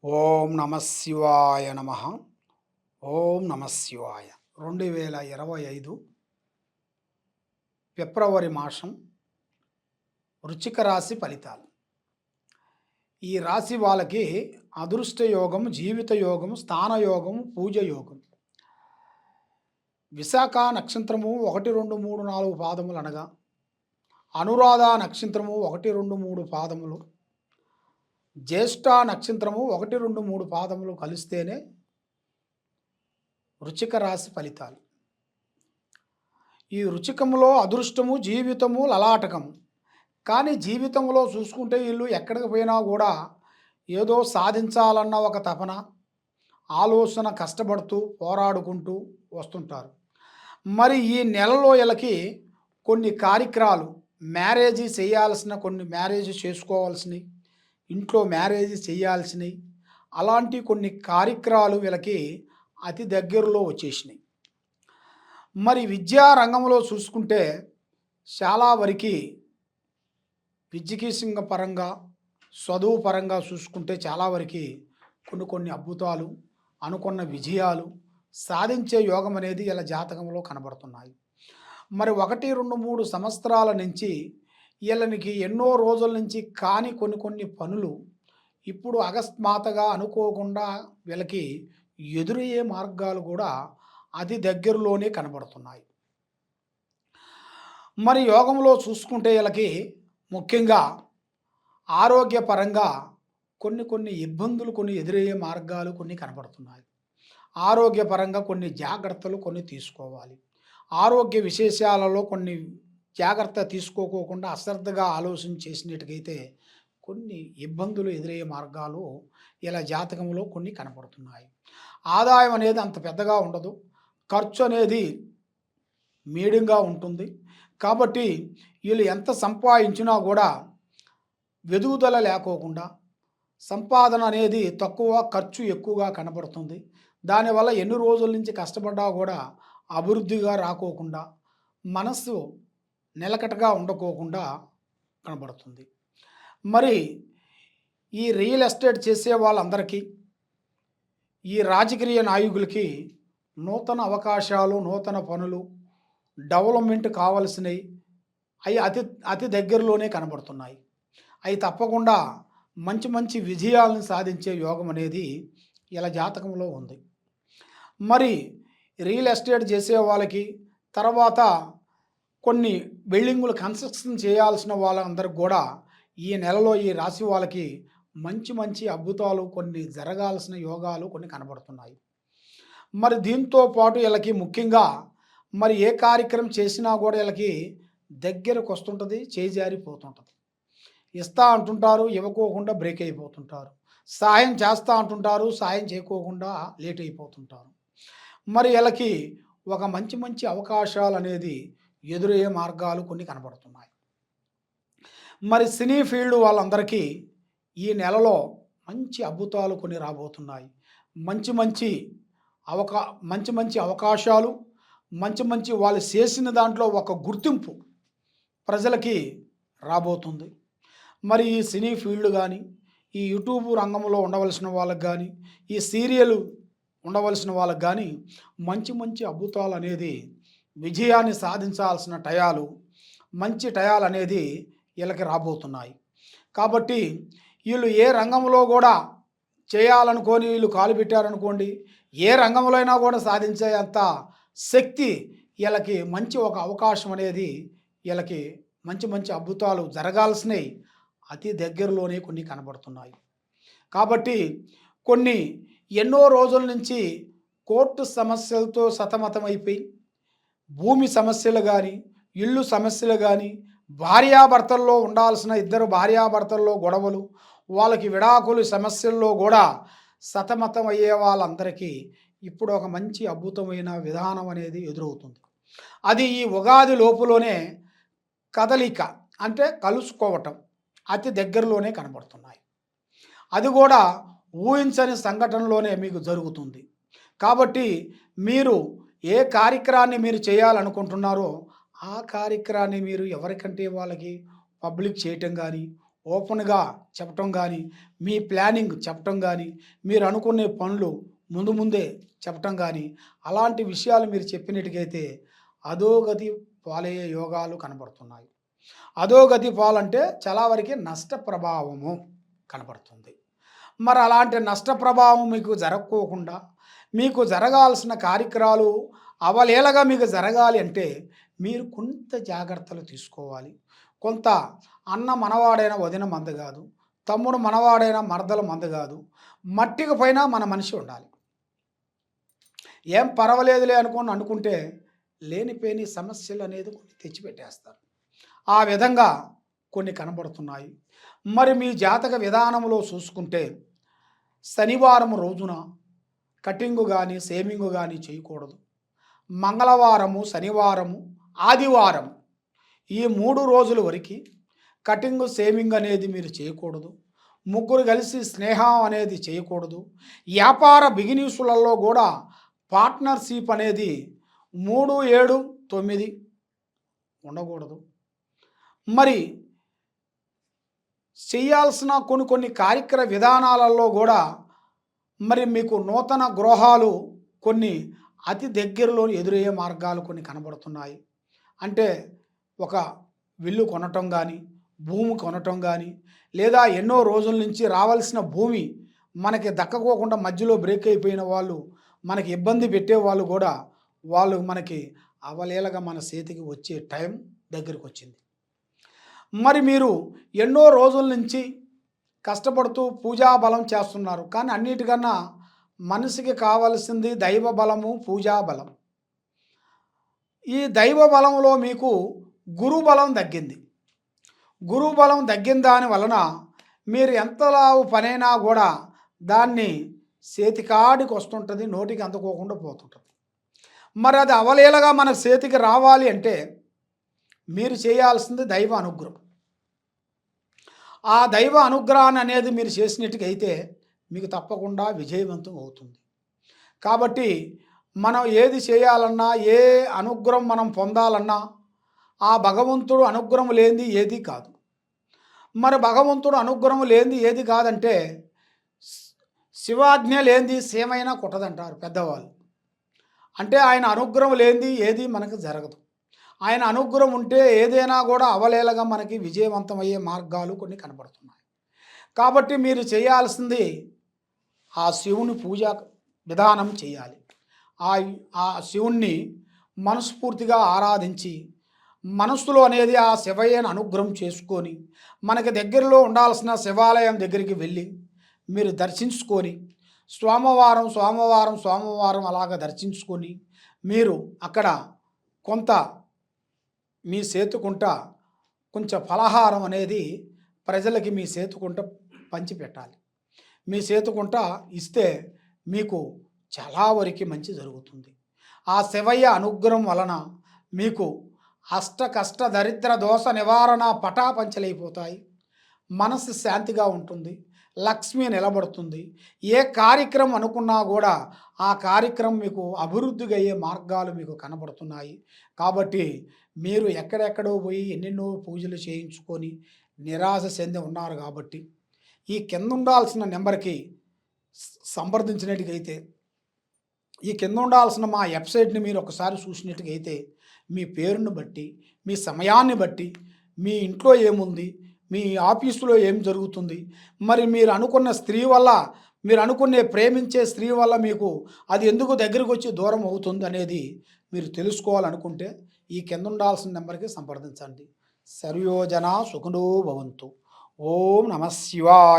ఓం నమ శివాయ నమ. ఓం నమ శివాయ. 2025 ఫిబ్రవరి మాసం వృశ్చిక రాశి ఫలితాలు. ఈ రాశి వాళ్ళకి అదృష్ట యోగం, జీవిత యోగం, స్థాన యోగం, పూజ యోగం. విశాఖ నక్షత్రము 1, 2, 3, 4 పాదములు అనగా, అనురాధ నక్షత్రము 1, 2, 3 పాదములు, జ్యేష్ఠ నక్షత్రము 1, 2, 3 పాదములు కలిస్తేనే వృశ్చిక రాశి ఫలితాలు. ఈ వృశ్చికంలో అదృష్టము, జీవితము, లలాటకము. కానీ జీవితంలో చూసుకుంటే వీళ్ళు ఎక్కడికి పోయినా కూడా ఏదో సాధించాలన్న ఒక తపన, ఆలోచన, కష్టపడుతూ పోరాడుకుంటూ వస్తుంటారు. మరి ఈ నెలలో వీళ్ళకి కొన్ని కార్యక్రమాలు, మ్యారేజ్ చేయాల్సిన, కొన్ని మ్యారేజ్ చేసుకోవాల్సినవి, ఇంట్లో మ్యారేజ్ చేయాల్సినవి, అలాంటి కొన్ని కార్యక్రమాలు వీళ్ళకి అతి దగ్గరలో వచ్చేసినాయి. మరి విద్యా రంగంలో చూసుకుంటే చాలా వరకు ఎడ్యుకేషన్ పరంగా, చదువు పరంగా చూసుకుంటే చాలా వరకు కొన్ని అద్భుతాలు, అనుకున్న విజయాలు సాధించే యోగం అనేది ఇలా జాతకంలో కనబడుతున్నాయి. మరి 1, 2, 3 సంవత్సరాల నుంచి వీళ్ళనికి ఎన్నో రోజుల నుంచి కాని కొన్ని పనులు ఇప్పుడు అకస్మాత్తుగా అనుకోకుండా వీళ్ళకి ఎదురయ్యే మార్గాలు కూడా అతి దగ్గరలోనే కనబడుతున్నాయి. మరి యోగంలో చూసుకుంటే వీళ్ళకి ముఖ్యంగా ఆరోగ్యపరంగా కొన్ని ఇబ్బందులు, కొన్ని ఎదురయ్యే మార్గాలు కొన్ని కనబడుతున్నాయి. ఆరోగ్యపరంగా కొన్ని జాగ్రత్తలు కొన్ని తీసుకోవాలి. ఆరోగ్య విశేషాలలో కొన్ని జాగ్రత్త తీసుకోకోకుండా అశ్రద్ధగా ఆలోచన చేసినట్టుగైతే కొన్ని ఇబ్బందులు ఎదురయ్యే మార్గాలు ఇలా జాతకంలో కొన్ని కనపడుతున్నాయి. ఆదాయం అనేది అంత పెద్దగా ఉండదు, ఖర్చు అనేది మీడియంగా ఉంటుంది. కాబట్టి వీళ్ళు ఎంత సంపాదించినా కూడా వెదుగుదల లేకోకుండా, సంపాదన అనేది తక్కువ, ఖర్చు ఎక్కువగా కనపడుతుంది. దానివల్ల ఎన్ని రోజుల నుంచి కష్టపడ్డా కూడా అభివృద్ధిగా రాకోకుండా, మనస్సు నిలకడగా ఉండకోకుండా కనబడుతుంది. మరి ఈ రియల్ ఎస్టేట్ చేసే వాళ్ళందరికీ, ఈ రాజకీయ నాయకులకి నూతన అవకాశాలు, నూతన పనులు, డెవలప్మెంట్ కావాల్సినవి అవి అతి దగ్గరలోనే కనబడుతున్నాయి. అవి తప్పకుండా మంచి విజయాలను సాధించే యోగం అనేది ఇలా జాతకంలో ఉంది. మరి రియల్ ఎస్టేట్ చేసే వాళ్ళకి, తర్వాత కొన్ని బిల్డింగులు కన్స్ట్రక్షన్ చేయాల్సిన వాళ్ళందరికీ కూడా ఈ నెలలో ఈ రాశి వాళ్ళకి మంచి అద్భుతాలు కొన్ని జరగాల్సిన యోగాలు కొన్ని కనబడుతున్నాయి. మరి దీంతో పాటు వీళ్ళకి ముఖ్యంగా మరి ఏ కార్యక్రమం చేసినా కూడా వీళ్ళకి దగ్గరకు వస్తుంటుంది, చేజారిపోతుంటుంది. ఇస్తా అంటుంటారు, ఇవ్వకోకుండా బ్రేక్ అయిపోతుంటారు. సాయం చేస్తా అంటుంటారు, సాయం చేయకోకుండా లేట్ అయిపోతుంటారు. మరి వీళ్ళకి ఒక మంచి అవకాశాలు అనేది ఎదురయ్యే మార్గాలు కొన్ని కనబడుతున్నాయి. మరి సినీ ఫీల్డ్ వాళ్ళందరికీ ఈ నెలలో మంచి అద్భుతాలు కొన్ని రాబోతున్నాయి. మంచి అవకాశాలు, మంచి వాళ్ళు చేసిన దాంట్లో ఒక గుర్తింపు ప్రజలకి రాబోతుంది. మరి ఈ సినీ ఫీల్డ్ కానీ, ఈ యూట్యూబ్ రంగంలో ఉండవలసిన వాళ్ళకి కానీ, ఈ సీరియల్ ఉండవలసిన వాళ్ళకి కానీ మంచి అద్భుతాలు అనేది, విజయాన్ని సాధించాల్సిన టయాలు, మంచి టయాలు అనేది వీళ్ళకి రాబోతున్నాయి. కాబట్టి వీళ్ళు ఏ రంగంలో కూడా చేయాలనుకొని వీళ్ళు కాలు పెట్టారనుకోండి, ఏ రంగంలో అయినా కూడా సాధించే అంత శక్తి వీళ్ళకి, మంచి ఒక అవకాశం అనేది వీళ్ళకి, మంచి అద్భుతాలు జరగాల్సినవి అతి దగ్గరలోనే కొన్ని కనబడుతున్నాయి. కాబట్టి కొన్ని ఎన్నో రోజుల నుంచి కోర్టు సమస్యలతో సతమతమైపోయి, భూమి సమస్యలు కానీ, ఇల్లు సమస్యలు కానీ, భార్యాభర్తల్లో ఉండాల్సిన ఇద్దరు భార్యాభర్తల్లో గొడవలు, వాళ్ళకి విడాకులు సమస్యల్లో కూడా సతమతం అయ్యే వాళ్ళందరికీ ఇప్పుడు ఒక మంచి అద్భుతమైన విధానం అనేది ఎదురవుతుంది. అది ఈ ఉగాది లోపులోనే కదలిక, అంటే కలుసుకోవటం అతి దగ్గరలోనే కనబడుతున్నాయి. అది కూడా ఊహించని సంఘటనలోనే మీకు జరుగుతుంది. కాబట్టి మీరు ఏ కార్యక్రమాన్ని మీరు చేయాలనుకుంటున్నారో ఆ కార్యక్రమాన్ని మీరు ఎవరికంటే వాళ్ళకి పబ్లిక్ చేయటం కానీ, ఓపెన్గా చెప్పటం కానీ, మీ ప్లానింగ్ చెప్పటం కానీ, మీరు అనుకునే పనులు ముందు ముందే చెప్పటం కానీ, అలాంటి విషయాలు మీరు చెప్పినట్టుగైతే అధోగతి పాలయ్యే యోగాలు కనబడుతున్నాయి. అధోగతి పాలంటే చాలా వరకు నష్ట ప్రభావము కనబడుతుంది. మరి అలాంటి నష్ట ప్రభావం మీకు జరగకోకుండా, మీకు జరగాల్సిన కార్యక్రమాలు అవలీలగా మీకు జరగాలి అంటే మీరు కొంత జాగ్రత్తలు తీసుకోవాలి. కొంత అన్న మనవాడైన వదిన మంద కాదు, తమ్ముడు మనవాడైన మరదల మంద కాదు, మట్టికి పైన మన మనిషి ఉండాలి. ఏం పర్వాలేదులే అనుకుంటే లేనిపోని సమస్యలు అనేది కొన్ని తెచ్చిపెట్టేస్తారు. ఆ విధంగా కొన్ని కనబడుతున్నాయి. మరి మీ జాతక విధానంలో చూసుకుంటే శనివారం రోజున కటింగు కానీ సేమింగు కానీ చేయకూడదు. మంగళవారము, శనివారము, ఆదివారం ఈ 3 రోజుల వరకు కటింగు సేమింగ్ అనేది మీరు చేయకూడదు. ముగ్గురు కలిసి స్నేహం అనేది చేయకూడదు. వ్యాపార బిగినీసులలో కూడా పార్ట్నర్షిప్ అనేది 3, 7, 9 ఉండకూడదు. మరి చేయాల్సిన కొన్ని కార్యక్రమ విధానాలలో కూడా మరి మీకు నూతన గృహాలు కొన్ని అతి దగ్గరలో ఎదురయ్యే మార్గాలు కొన్ని కనబడుతున్నాయి. అంటే ఒక విల్లు కొనటం కానీ, భూమి కొనటం కానీ, లేదా ఎన్నో రోజుల నుంచి రావాల్సిన భూమి మనకి దక్కకోకుండా మధ్యలో బ్రేక్ అయిపోయిన వాళ్ళు, మనకి ఇబ్బంది పెట్టేవాళ్ళు కూడా వాళ్ళు మనకి అవలీలగా మన చేతికి వచ్చే టైం దగ్గరికి వచ్చింది. మరి మీరు ఎన్నో రోజుల నుంచి కష్టపడుతూ పూజా బలం చేస్తున్నారు. కానీ అన్నిటికన్నా మనిషికి కావలసింది దైవ బలము, పూజా బలం. ఈ దైవ బలంలో మీకు గురు బలం తగ్గింది. గురు బలం తగ్గిన దాని వలన మీరు ఎంతలావు పనైనా కూడా దాన్ని చేతికాడికి వస్తుంటుంది, నోటికి అందుకోకుండా పోతుంటుంది. మరి అది అవలీలగా మన చేతికి రావాలి అంటే మీరు చేయాల్సింది దైవ అనుగ్రహం. ఆ దైవ అనుగ్రహాన్ని అనేది మీరు చేసినట్టుకైతే మీకు తప్పకుండా విజయవంతం అవుతుంది. కాబట్టి మనం ఏది చేయాలన్నా, ఏ అనుగ్రహం మనం పొందాలన్నా ఆ భగవంతుడు అనుగ్రహం లేనిది ఏది కాదు. మరి భగవంతుడు అనుగ్రహం లేనిది ఏది కాదంటే శివాజ్ఞ లేనిది సేమైనా కుట్టదంటారు పెద్దవాళ్ళు. అంటే ఆయన అనుగ్రహం లేనిది ఏది మనకు జరగదు. ఆయన అనుగ్రహం ఉంటే ఏదైనా కూడా అవలీలగా మనకి విజయవంతమయ్యే మార్గాలు కొన్ని కనబడుతున్నాయి. కాబట్టి మీరు చేయాల్సింది ఆ శివుని పూజ విధానం చేయాలి. ఆ శివుణ్ణి మనస్ఫూర్తిగా ఆరాధించి మనస్సులో అనేది ఆ శివయ్యను అనుగ్రహం చేసుకొని మనకి దగ్గరలో ఉండాల్సిన శివాలయం దగ్గరికి వెళ్ళి మీరు దర్శించుకొని సోమవారం అలాగ దర్శించుకొని మీరు అక్కడ కొంత మీ సేతుకుంట కొంచెం ఫలహారం అనేది ప్రజలకి మీ సేతుకుంట పంచిపెట్టాలి. మీ సేతుకుంట ఇస్తే మీకు చాలా వరకు మంచి జరుగుతుంది. ఆ శివయ్య అనుగ్రహం వలన మీకు అష్ట కష్ట దరిద్ర దోష నివారణ పటాపంచలైపోతాయి. మనసు శాంతిగా ఉంటుంది, లక్ష్మి నిలబడుతుంది. ఏ కార్యక్రమం అనుకున్నా కూడా ఆ కార్యక్రమం మీకు అభివృద్ధిగా అయ్యే మార్గాలు మీకు కనబడుతున్నాయి. కాబట్టి మీరు ఎక్కడెక్కడో పోయి ఎన్నెన్నో పూజలు చేయించుకొని నిరాశ చెంది ఉన్నారు. కాబట్టి ఈ కింద ఉండాల్సిన నెంబర్కి సంప్రదించినట్టుగైతే, ఈ కింద ఉండాల్సిన మా వెబ్సైట్ని మీరు ఒకసారి చూసినట్టుగైతే మీ పేరును బట్టి, మీ సమయాన్ని బట్టి, మీ ఇంట్లో ఏముంది, మీ ఆఫీసులో ఏం జరుగుతుంది, మరి మీరు అనుకున్న స్త్రీ వల్ల, మీరు అనుకునే ప్రేమించే స్త్రీ వల్ల మీకు అది ఎందుకు దగ్గరికి వచ్చి దూరం అవుతుంది అనేది మీరు తెలుసుకోవాలనుకుంటే ఈ కింద ఉండాల్సిన నెంబర్కి సంప్రదించండి. సర్వయోజన సుఖనో భవంతు. ఓం నమః శివాయ.